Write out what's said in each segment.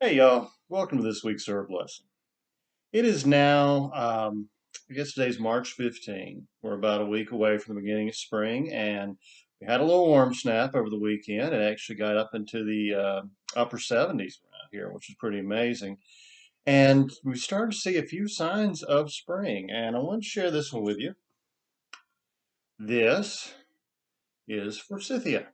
Hey y'all, welcome to this week's herb lesson. It is now, I guess today's March 15. We're about a week away from the beginning of spring, and we had a little warm snap over the weekend. It actually got up into the upper 70s around here, which is pretty amazing. And we started to see a few signs of spring, and I want to share this one with you. This is Forsythia.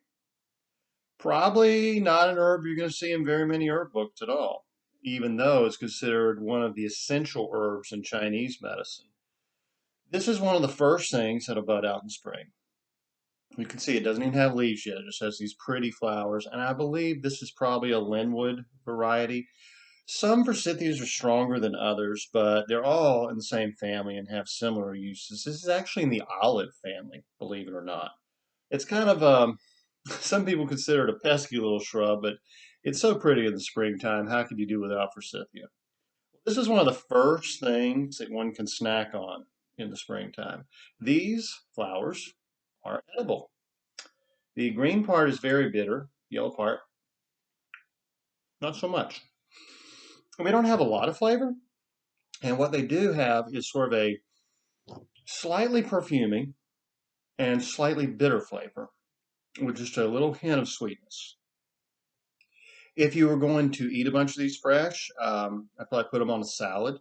Probably not an herb you're going to see in very many herb books at all, even though it's considered one of the essential herbs in Chinese medicine. This is one of the first things that'll bud out in spring. You can see it doesn't even have leaves yet. It just has these pretty flowers, and I believe this is probably a Linwood variety. Some forsythias are stronger than others, but they're all in the same family and have similar uses. This is actually in the olive family, believe it or not. It's kind of some people consider it a pesky little shrub, but it's so pretty in the springtime. How could you do without forsythia? This is one of the first things that one can snack on in the springtime. These flowers are edible. The green part is very bitter, yellow part, not so much. And we don't have a lot of flavor, and what they do have is sort of a slightly perfuming and slightly bitter flavor with just a little hint of sweetness. If you were going to eat a bunch of these fresh, I'd probably put them on a salad,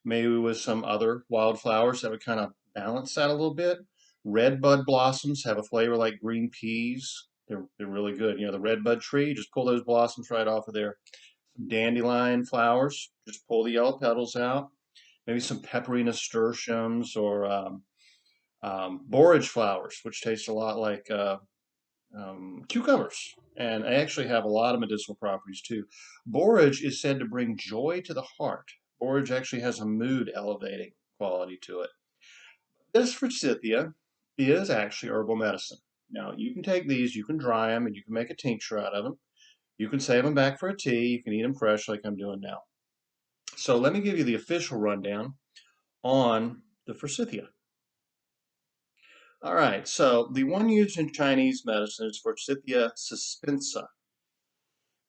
maybe with some other wildflowers that would kind of balance that a little bit. Red bud blossoms have a flavor like green peas. They're really good. You know, the red bud tree, just pull those blossoms right off of there. Dandelion flowers, just pull the yellow petals out. Maybe some peppery nasturtiums or borage flowers, which taste a lot like cucumbers. And I actually have a lot of medicinal properties too. Borage is said to bring joy to the heart. Borage actually has a mood elevating quality to it. This forsythia is actually herbal medicine. Now, you can take these, you can dry them, and you can make a tincture out of them. You can save them back for a tea. You can eat them fresh like I'm doing now. So let me give you the official rundown on the forsythia. All right, so the one used in Chinese medicine is Forsythia suspensa,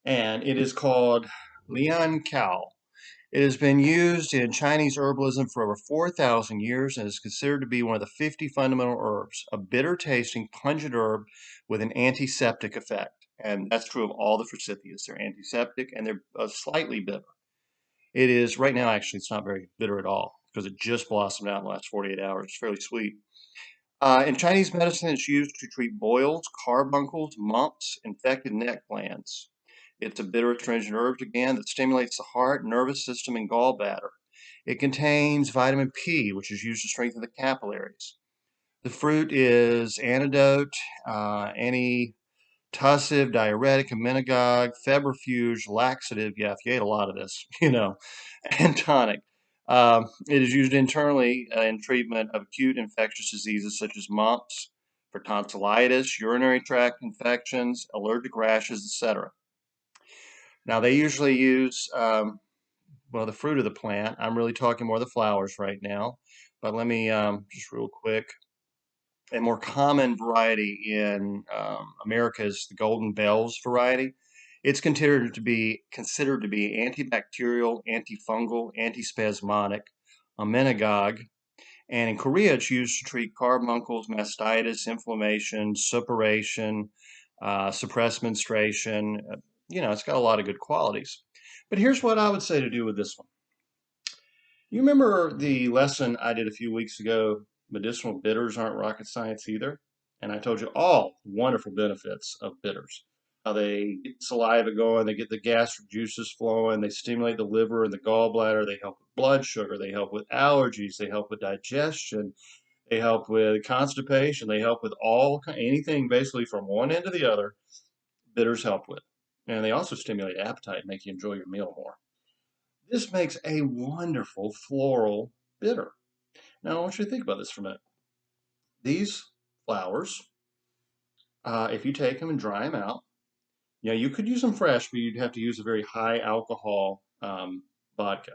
and it is called Lian Cao. It has been used in Chinese herbalism for over 4,000 years and is considered to be one of the 50 fundamental herbs, a bitter tasting, pungent herb with an antiseptic effect. And that's true of all the forsythias. They're antiseptic and they're slightly bitter. It is, right now, actually, it's not very bitter at all because it just blossomed out in the last 48 hours. It's fairly sweet. In Chinese medicine, it's used to treat boils, carbuncles, mumps, infected neck glands. It's a bitter astringent herb, again, that stimulates the heart, nervous system, and gallbladder. It contains vitamin P, which is used to strengthen the capillaries. The fruit is antidote, antitussive, diuretic, emmenagogue, febrifuge, laxative. Yeah, if you ate a lot of this, and tonic. It is used internally in treatment of acute infectious diseases such as mumps, for tonsillitis, urinary tract infections, allergic rashes, etc. Now, they usually use, well, the fruit of the plant. I'm really talking more the flowers right now, but let me just real quick. A more common variety in America is the Golden Bells variety. It's considered to be antibacterial, antifungal, antispasmodic, a menagogue, and in Korea it's used to treat carbuncles, mastitis, inflammation, suppuration, suppress menstruation. It's got a lot of good qualities. But here's what I would say to do with this one. You remember the lesson I did a few weeks ago? Medicinal bitters aren't rocket science either. And I told you all wonderful benefits of bitters. How they get saliva going, they get the gastric juices flowing, they stimulate the liver and the gallbladder, they help with blood sugar, they help with allergies, they help with digestion, they help with constipation, they help with anything basically from one end to the other, bitters help with. And they also stimulate appetite and make you enjoy your meal more. This makes a wonderful floral bitter. Now, I want you to think about this for a minute. These flowers, if you take them and dry them out, you could use them fresh, but you'd have to use a very high alcohol vodka.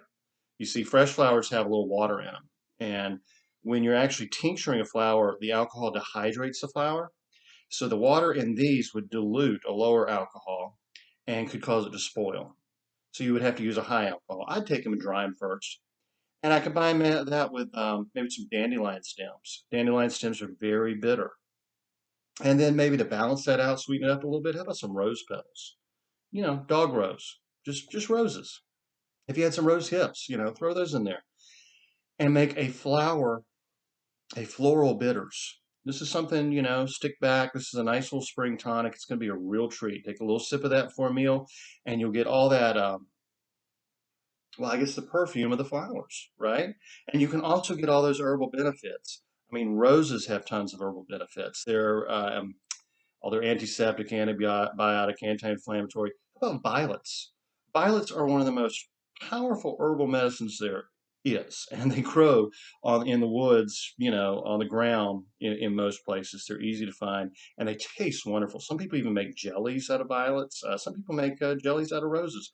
You see, fresh flowers have a little water in them. And when you're actually tincturing a flower, the alcohol dehydrates the flower. So the water in these would dilute a lower alcohol and could cause it to spoil. So you would have to use a high alcohol. I'd take them and dry them first. And I combine that with maybe some dandelion stems. Dandelion stems are very bitter. And then maybe to balance that out, sweeten it up a little bit, how about some rose petals? Dog rose, just roses. If you had some rose hips, throw those in there and make a floral bitters. This is something, stick back. This is a nice little spring tonic. It's going to be a real treat. Take a little sip of that for a meal, and you'll get all that, well, I guess the perfume of the flowers, right? And you can also get all those herbal benefits. I mean, roses have tons of herbal benefits. They're antiseptic, antibiotic, anti-inflammatory. How about violets? Violets are one of the most powerful herbal medicines there is, and they grow in the woods, on the ground in most places. They're easy to find, and they taste wonderful. Some people even make jellies out of violets. Some people make jellies out of roses.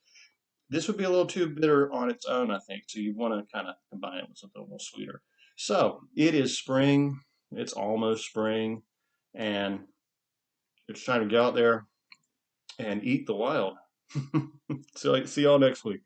This would be a little too bitter on its own, I think, so you want to kind of combine it with something a little sweeter. So it is spring. It's almost spring, and it's time to go out there and eat the wild. So see y'all next week.